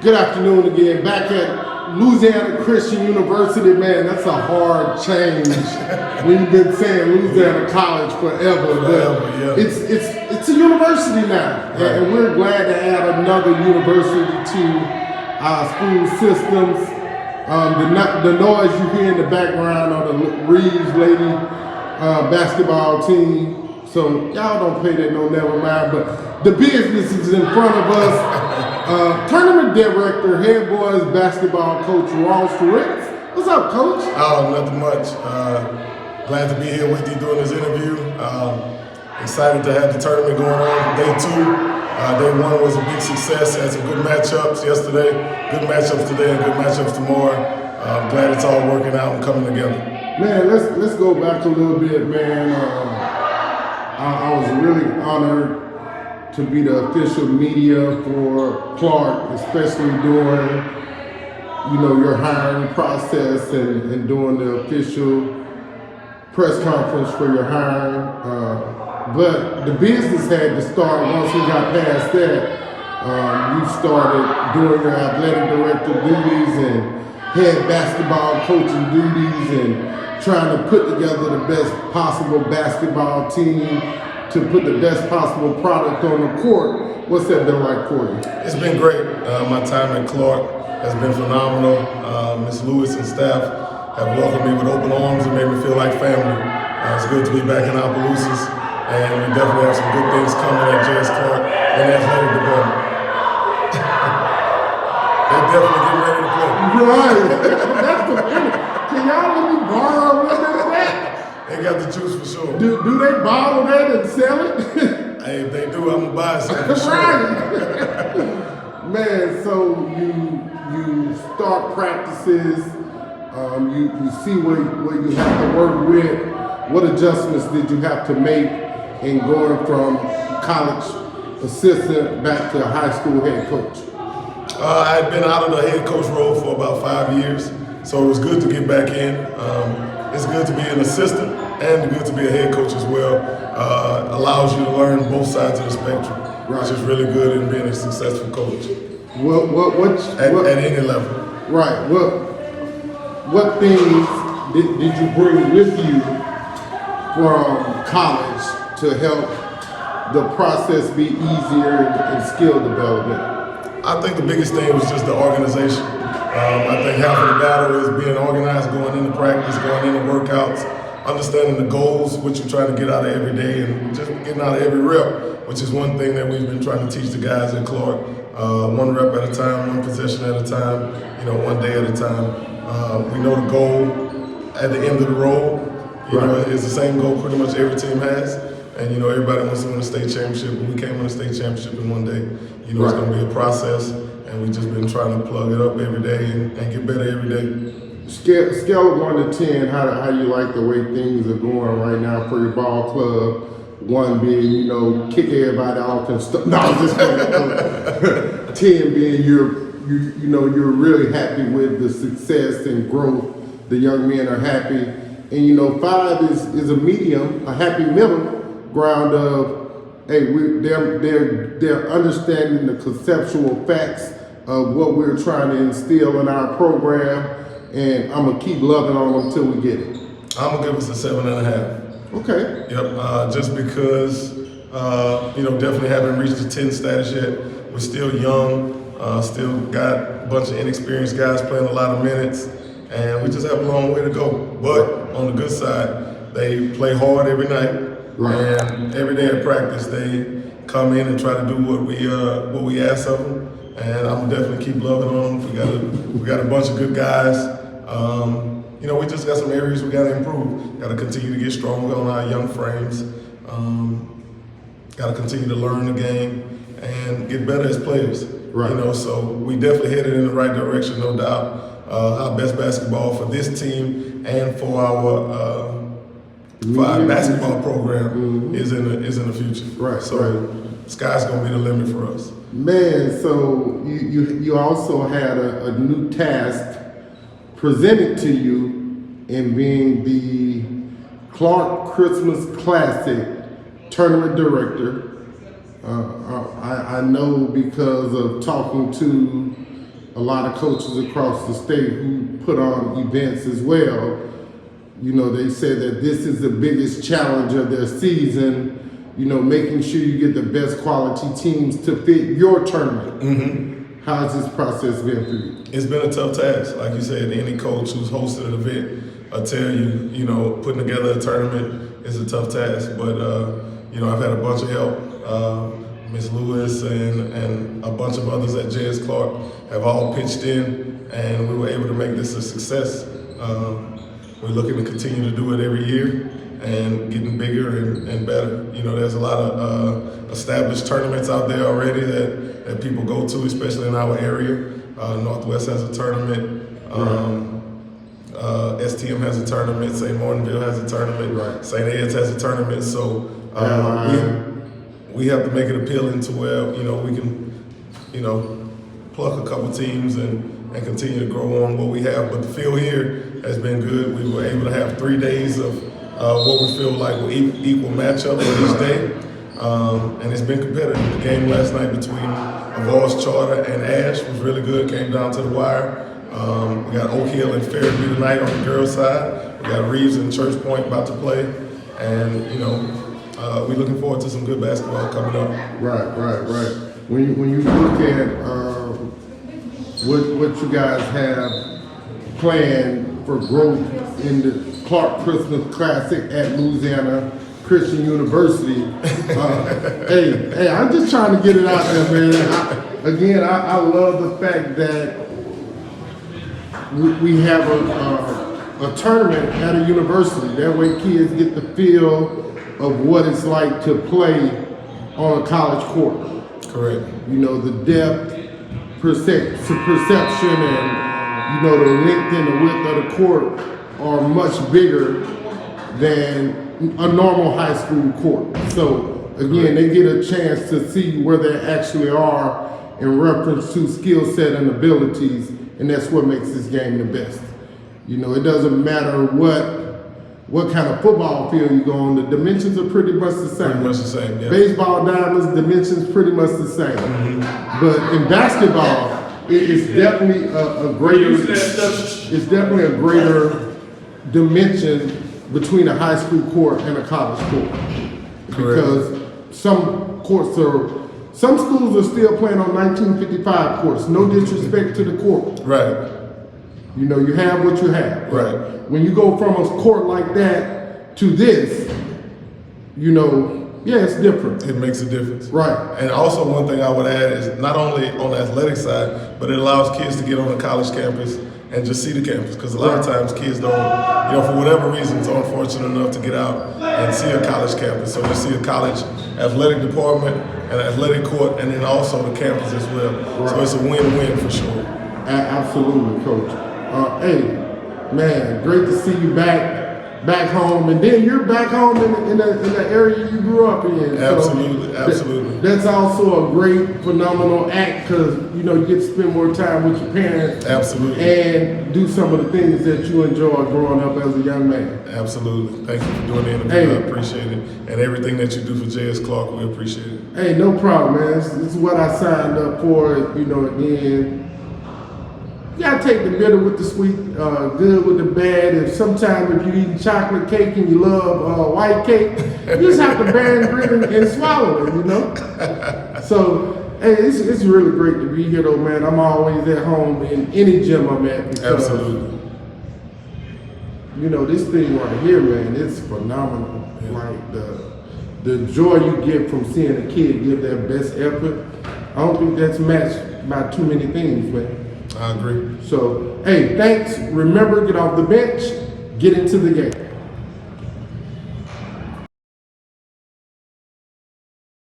Good afternoon again. Back at Louisiana Christian University, man. That's a hard change. We've been saying Louisiana College forever, but it's a university now, and we're glad to add another university to our school systems. The noise you hear in the background are the Reeves lady basketball team. So y'all don't pay that no never mind, but the business is in front of us. Tournament Director, head boys basketball coach Ross Ritz. What's up, coach? Oh, nothing much. Glad to be here with you doing this interview. Excited to have the tournament going on. Day 2. Day 1 was a big success. Had some good matchups yesterday, good matchups today, and good matchups tomorrow. Glad it's all working out and coming together. Man, let's go back a little bit, man. I was really honored to be the official media for Clark, especially during, your hiring process and doing the official press conference for your hiring. But the business had to start once we got past that. You started doing your athletic director duties and head basketball coaching duties and trying to put together the best possible basketball team to put the best possible product on the court. What's that been like for you? It's been great. My time at Clark has been phenomenal. Ms. Lewis and staff have welcomed me with open arms and made me feel like family. It's good to be back in Opelousas, and we definitely have some good things coming at J.S. Clark in the athletic department. They're definitely getting ready to play. Right. That's the thing. Can y'all let me borrow a little bit of that? They got the juice for sure. Do they bottle that and sell it? Hey, if they do, I'm gonna buy some for sure. Right. Man, so you start practices. You see where you have to work with. What adjustments did you have to make in going from college assistant back to a high school head coach? I had been out of the head coach role for about 5 years, so it was good to get back in. It's good to be an assistant and good to be a head coach as well. Allows you to learn both sides of the spectrum, which is really good in being a successful coach. At any level. Right. What things did you bring with you from college to help the process be easier in skill development? I think the biggest thing was just the organization. I think half of the battle is being organized, going into practice, going into workouts, understanding the goals, what you're trying to get out of every day, and just getting out of every rep, which is one thing that we've been trying to teach the guys at Clark. One rep at a time, one possession at a time, one day at a time. We know the goal at the end of the road, is the same goal pretty much every team has. And, everybody wants to win a state championship, but we can't win a state championship in one day. It's going to be a process, and we've just been trying to plug it up every day and get better every day. Scale of 1 to 10, how you like the way things are going right now for your ball club? 1 being, kick everybody off and stuff. No, just 10 being you're really happy with the success and growth. The young men are happy. And 5 is a medium, a happy middle ground of, hey, they're understanding the conceptual facts of what we're trying to instill in our program, and I'm gonna keep loving on them until we get it. I'm gonna give us a 7.5. Okay. Yep. Just because definitely haven't reached the 10 status yet. We're still young. Still got a bunch of inexperienced guys playing a lot of minutes, and we just have a long way to go. But on the good side, they play hard every night. Right. And every day at practice, they come in and try to do what we ask of them, and I'm definitely keep loving on them. We got a bunch of good guys. We just got some areas we got to improve. Got to continue to get stronger on our young frames. Got to continue to learn the game and get better as players. Right. So we definitely headed in the right direction, no doubt. Our best basketball for this team and for our basketball program is in the future. Right. So sky's gonna be the limit for us. Man, so you also had a new task presented to you in being the Clark Christmas Classic Tournament Director. I know because of talking to a lot of coaches across the state who put on events as well. You know, they said that this is the biggest challenge of their season, you know, making sure you get the best quality teams to fit your tournament. Mm-hmm. How has this process been for you? It's been a tough task. Like you said, any coach who's hosted an event will tell you, you know, putting together a tournament is a tough task. But, you know, I've had a bunch of help. Ms. Lewis and a bunch of others at J.S. Clark have all pitched in, and we were able to make this a success. We're looking to continue to do it every year and getting bigger and better. You know, there's a lot of established tournaments out there already that people go to, especially in our area. Northwest has a tournament. STM has a tournament. St. Martinville has a tournament. Right. St. Ed's has a tournament. So we have to make it appealing to where, you know, we can, you know, pluck a couple teams and continue to grow on what we have. But the field here has been good. We were able to have 3 days of what we feel like were equal matchup for each day. And it's been competitive. The game last night between Voss Charter and Ash was really good. Came down to the wire. We got Oak Hill and Fairview tonight on the girls' side. We got Reeves and Church Point about to play. And, you know, we're looking forward to some good basketball coming up. Right. When you look at what you guys have planned for growth in the Clark Christmas Classic at Louisiana Christian University, hey, I'm just trying to get it out there, man. I love the fact that we have a tournament at a university. That way kids get the feel of what it's like to play on a college court. Correct. You know, the depth, perception, and, you know, the length and the width of the court are much bigger than a normal high school court. So, again, they get a chance to see where they actually are in reference to skill set and abilities, and that's what makes this game the best. You know, it doesn't matter what kind of football field you go on, the dimensions are pretty much the same. Pretty much the same, yeah. Baseball diamonds, dimensions pretty much the same. Mm-hmm. But in basketball, it's definitely a greater dimension between a high school court and a college court. Correct. Because some schools are still playing on 1955 courts. No disrespect to the court. Right. You know, you have what you have. Right. When you go from a court like that to this, you know, yeah, it's different. It makes a difference. Right. And also one thing I would add is not only on the athletic side, but it allows kids to get on the college campus and just see the campus. Because a lot of times kids don't, you know, for whatever reasons, are unfortunate enough to get out and see a college campus. So you see a college athletic department, an athletic court, and then also the campus as well. Right. So it's a win-win for sure. Absolutely, Coach. Hey, man, great to see you back home, and then you're back home in the area you grew up in. Absolutely. That's also a great, phenomenal act because, you know, you get to spend more time with your parents. Absolutely. And do some of the things that you enjoy growing up as a young man. Absolutely. Thank you for doing the interview. Hey. I appreciate it. And everything that you do for J.S. Clark, we appreciate it. Hey, no problem, man. This is what I signed up for. You know, again, you gotta take the bitter with the sweet, good with the bad. If you're eating chocolate cake and you love white cake, you just have to bear and grin and swallow it, you know? So, hey, it's really great to be here though, man. I'm always at home in any gym I'm at. Because, absolutely. You know, this thing right here, man, it's phenomenal. Yeah. Like the joy you get from seeing a kid give their best effort, I don't think that's matched by too many things, man. I agree. So, hey, thanks. Remember, get off the bench, get into the game.